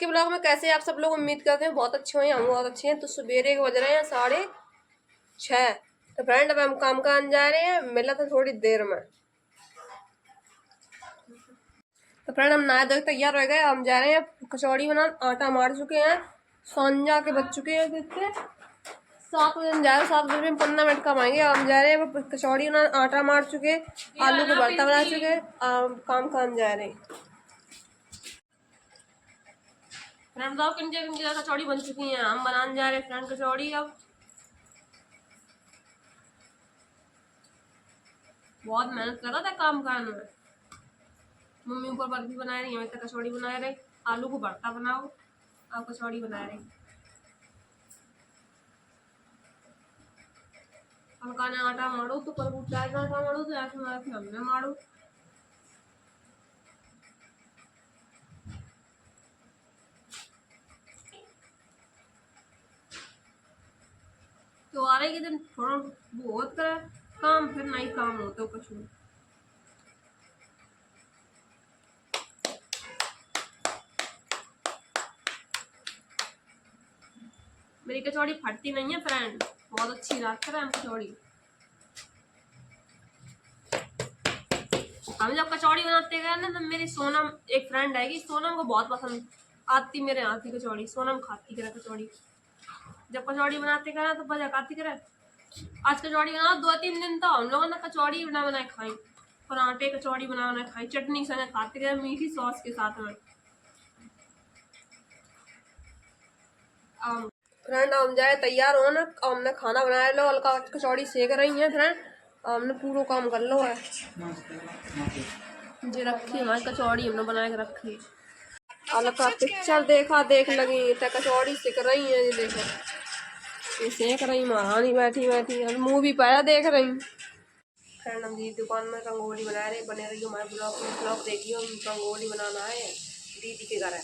के ब्लॉग में कैसे आप सब लोग उम्मीद करते हैं बहुत अच्छे होंगे। हम बहुत अच्छे हैं। तो सवेरे के बज रहे हैं 6:30। तो फ्रेंड अब हम काम करने जा रहे हैं, मिला था थोड़ी देर में। तो फ्रेंड हम नहा धोके तैयार हो गए, हम जा रहे हैं कचौड़ी बनाने। आटा मार चुके हैं, संजा के बज चुके हैं कितने 7 बजे हम जा रहे हैं। 7 बजे में 15 मिनट कम आएंगे। हम जा रहे हैं कचौड़ी बनाने, आटा मार चुके, आलू का भरता बना चुके, काम करने जा रहे हैं। फ्रेंड बताओ किन जगह कचौड़ी बन चुकी हैं। हम बनाने जा रहे हैं फ्रेंड कचौड़ी। अब बहुत मेहनत लगा था काम करने में। मम्मी ऊपर बर्फी बना रही है, तक कचौड़ी बना रहे। आलू को भरता बनाओ, अब कचौड़ी बना रही। हल्का ने आटा मारो तो पर आटा मारो तो ऐसे मारा फिर हमने मारो। तो आ रहे के दिन थोड़ा बहुत करे काम, फिर नहीं काम होता कुछ नहीं। मेरी कचौड़ी फटती नहीं है फ्रेंड, बहुत अच्छी लगती है कचौड़ी। हम जब कचौड़ी बनाते गए ना तो मेरी सोनम एक फ्रेंड है कि सोनम को बहुत पसंद आती मेरे हाथ की कचौड़ी। सोनम खाती करे कचौड़ी। जब कचौड़ी बनाते गए तो बजा खाती करे। आज कचौड़ी बनाओ 2-3 दिन तो हम लोगों ने कचौड़ी बना बनाए खाई, पराठे कचौड़ी बना बनाए खाई, चटनी संगे खाते गए मीठी सॉस के साथ में। फ्रेंड हम जाए तैयार हो ना, हमने खाना बनाया लो, हल्का कचौड़ी सेक रही है फ्रेंड। हमने पूरा काम कर लो है जी। रखी हमारी कचौड़ी हमने बना के रखी। हल्का पिक्चर देखा देख लगी तो कचौड़ी सेक रही है। ये देखो ये सेक रही, महारानी बैठी बैठी मूवी पहला देख रही। फ्रेंड हम दीदी दुकान में रंगोली बना रहे, बने रही हमारे ब्लॉग देखिए। हम रंगोली बनाना है दीदी के घर है।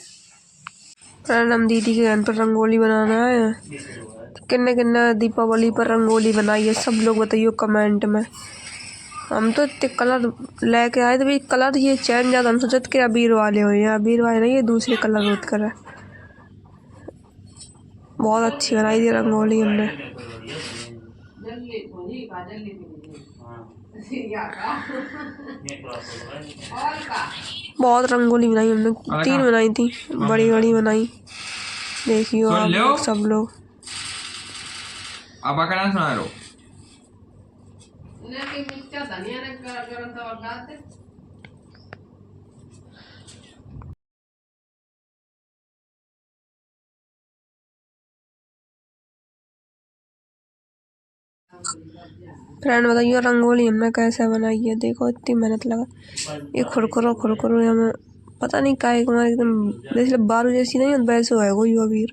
फ्रेंड हम दीदी के घर पर रंगोली बनाना है। किन्ने किन्ने दीपावली पर रंगोली बनाई है सब लोग बताइए कमेंट में। हम तो इतने कलर लेके आए थे भाई, कलर ये चेंज ज्यादा। हम सोचते कि अबीर वाले हो, ये अबीर वाले नहीं, ये दूसरे कलर होत कर। बहुत अच्छी बनाई थी रंगोली हमने। बहुत रंगोली बनाई हमने, 3 बनाई थी, बड़ी बड़ी बनाई। देखियो आप सब लोग। अब क्या सुना रहे हो? फ्रेंड बताइए रंगोली हमने कैसे बनाई है। देखो इतनी मेहनत लगा, ये खुरखुरो खुरखुरो हमें पता नहीं का हमारे एकदम जैसे बारू जैसी नहीं वैसे है वो अबीर।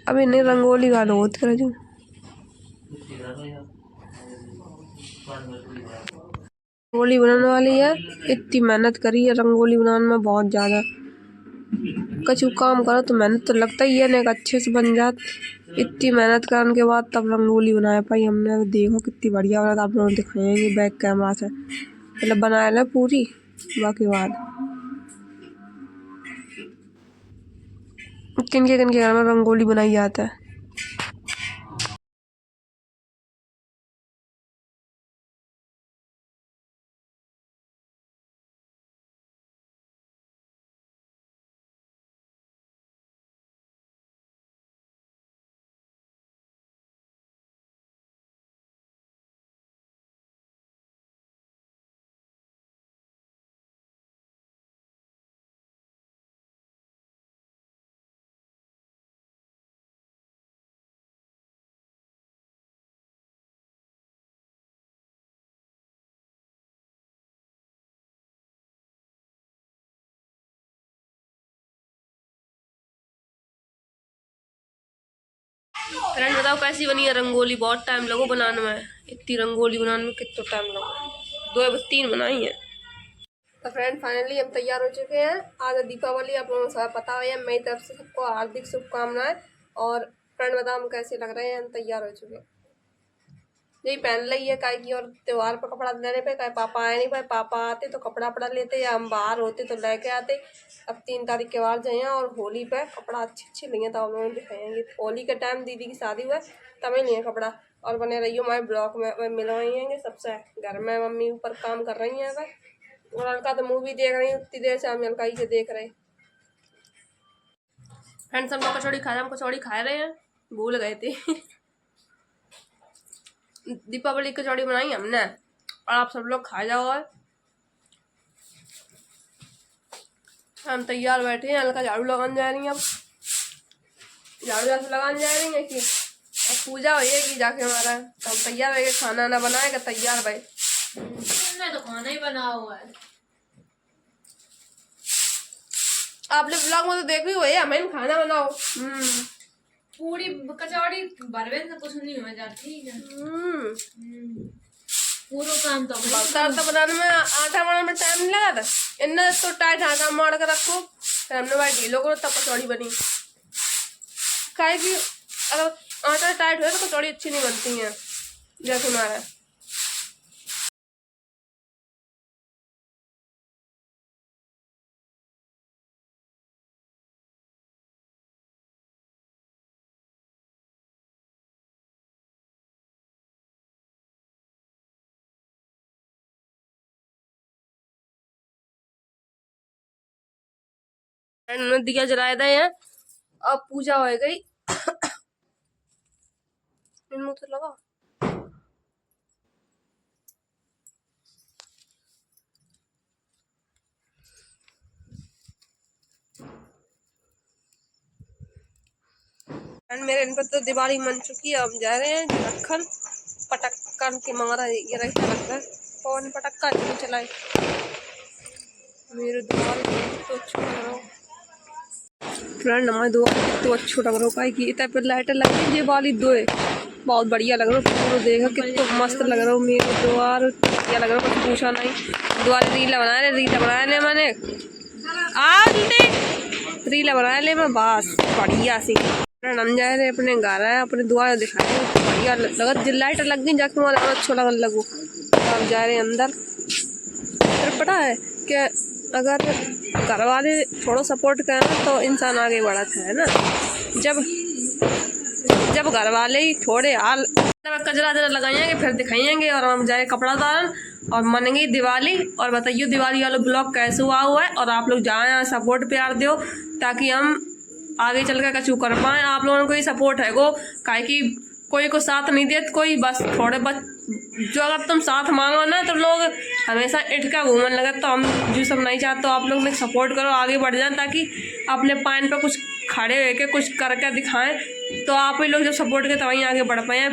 अभी नहीं रंगोली वालो होत कर जो रंगोली बनाने वाली है। इतनी मेहनत करी है रंगोली बनाने में बहुत ज्यादा। कछु काम करो तो मेहनत तो लगता ही है, नहीं अच्छे से बन जात। इतनी मेहनत करने के बाद तब रंगोली बनाया पाई हमने। अब देखो कितनी बढ़िया बना, आप लोग दिखाएंगे बैक कैमरा से। मतलब बनाया ना पूरी, बाकी बाद किनके घर में रंगोली बनाई जाता है। फ्रेंड बताओ कैसी बनी है रंगोली। बहुत टाइम लगो बनाने में, इतनी रंगोली बनाने में कितना टाइम लगो। 2 या 3 बनाई है। तो फ्रेंड फाइनली हम तैयार हो चुके हैं। आज दीपावली, आप लोगों को सब पता है। मेरी तरफ से सबको हार्दिक शुभकामनाएं। और फ्रेंड बताओ हम कैसे लग रहे हैं। हम तैयार हो चुके हैं, यही पहन रही है काहे की। और त्योहार पर कपड़ा लेने पे कहे पापा आए नहीं पाए, पापा आते तो कपड़ा वपड़ा लेते या हम बाहर होते तो लेके आते। अब 3 तारीख के बाद जाए और होली पे कपड़ा अच्छे लिए तो हम लोग दिखाएंगे। होली के टाइम दीदी की शादी हुआ तब ही लिए कपड़ा। और बने रही हमारे ब्लॉक में मिलवाएंगे सबसे। घर में मम्मी ऊपर काम कर रही हैं और अलका तो मूवी देख रही है उतनी देर से, हम अलका ही से देख रहे। फ्रेंड्स हम लोग कचौड़ी खा रहे हैं, हम कचौड़ी खा रहे हैं, भूल गए थे। दीपावली की कचौड़ी बनाई हमने और आप सब लोग खा जाओ। और हम तैयार बैठे हैं, हल्का झाड़ू लगाने जा रही हैं। अब झाड़ू जैसे लगाने जा रही है कि अब पूजा होगी जाके हमारा, तो हम तैयार रहे। खाना ना बनाएगा तैयार भाई, मैं तो खाना ही बना हुआ है। आपने ब्लॉग में तो देखी हुई है हमें खाना बनाओ। पूरी कचौड़ी भरवे से कुछ नहीं हो जाती है। पूरा काम तो तो बनाने में आटा बनाने में टाइम नहीं लगा था। इन्हें तो टाइट आटा मार के रखो, फिर हमने भाई ढीलो करो तब कचौड़ी बनी। काहे कि अगर आटा टाइट हो तो कचौड़ी अच्छी नहीं बनती है। जैसे हमारा दिया जलाए दे हैं। अब पूजा हो गई। मुँह तो लगा मेरे इन पर तो दिवाली मन चुकी है। हम जा रहे हैं झारखंड पटक्कन के मारा ये रहा लगता है कौन पटक्का नहीं चलाए। मेरे द्वार तो अच्छा लग रहा फ्रेंड, हमारे द्वार तो अच्छा लग रहा है कि इतना पर लाइट लगी ये वाली दो है, बहुत बढ़िया लग रहा है। पूरा देखा कितना मस्त लग रहा है मेरे द्वार, बढ़िया लग रहा है, कुछ पूछा नहीं। द्वार रीला बना ले मैंने रीला बना ले मैं बस बढ़िया सी। हम जा रहे अपने घर है, अपने द्वार दिखाए बढ़िया लगा। लाइट लग गई जाके हमारा अच्छा लगने लगो। अब जा रहे हैं अंदर। फिर पता है कि अगर घर वाले थोड़ा सपोर्ट करें तो इंसान आगे बढ़ता है ना। जब घर वाले ही थोड़े हाल कचरा लगाएंगे फिर दिखाएंगे और हम जाए कपड़ा दान और मनेंगे दिवाली। और बताइए दिवाली वाला ब्लॉग कैसे हुआ है और आप लोग जाए सपोर्ट प्यार दो ताकि हम आगे चल कर कचू कर पाए। आप लोगों को ही सपोर्ट है गो, काहे कि कोई को साथ नहीं देते कोई, बस थोड़े जो अगर तुम साथ मांगो ना तो लोग हमेशा इटका घूमने लगे। तो हम जो सब नहीं चाहते तो आप लोग ने सपोर्ट करो, आगे बढ़ जाए ताकि अपने पाइन पर कुछ खड़े होके कुछ करके दिखाएं। तो आप ही लोग जब सपोर्ट करें तो वहीं आगे बढ़ पाए।